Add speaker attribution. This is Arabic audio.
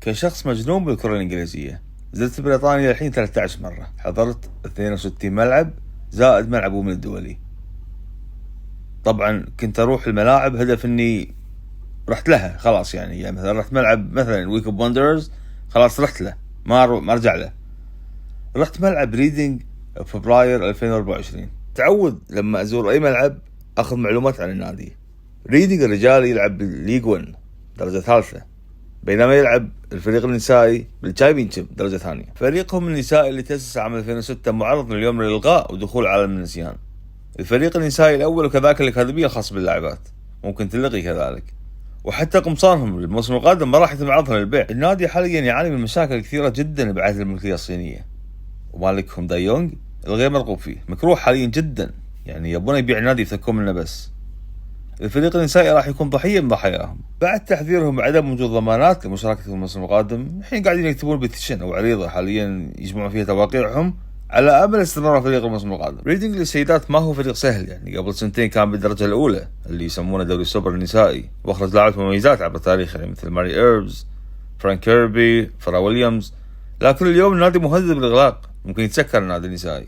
Speaker 1: كشخص مجنون بالكرة الإنجليزية، زرت بريطانيا الحين 13 مرة، حضرت 62 ملعب زائد ملعب من الدولي. طبعا كنت أروح الملاعب هدف إني رحت لها خلاص، يعني مثلا رحت ملعب مثلا ويك اوف وندرز، خلاص رحت له، ما أرجع له. رحت ملعب ريدينج فبراير 2024. تعود لما أزور أي ملعب أخذ معلومات عن النادي. ريدينج الرجال يلعب ليج 1 درجة ثالثة، بينما يلعب الفريق النسائي بالتشامبيونشيب درجة ثانية. فريقهم النسائي اللي تأسس عام 2006 معرض اليوم للإلغاء ودخول عالم النسيان. الفريق النسائي الأول وكذلك الأكاديمية الخاصة باللاعبات ممكن تلغي كذلك، وحتى قمصانهم للموسم القادم ما راح يتم عرضهم للبيع. النادي حاليا يعاني من مشاكل كثيرة جدا بعد الملكية الصينية، ومالكهم دا يونغ الغير مرغوب فيه مكروه حاليا جدا، يعني يبون يبيع النادي يفكون منه. بس الفريق النسائي راح يكون ضحية من ضحاياهم بعد تحذيرهم بعدم وجود ضمانات لمشاركة الموسم القادم. الحين قاعدين يكتبون بيتيشن أو عريضة حاليا يجمعون فيها توقيعهم على أمل استمرار فريق الموسم القادم. ريدينج للسيدات ما هو فريق سهل، يعني قبل سنتين كان بالدرجة الأولى اللي يسمونه دوري السوبر النسائي، واخرج لاعبات مميزات عبر التاريخ يعني مثل ماري إيربز، فرانك كيربي، فرا ويليامز. لكن اليوم النادي مهدد بالإغلاق، ممكن يتسكر النادي النسائي.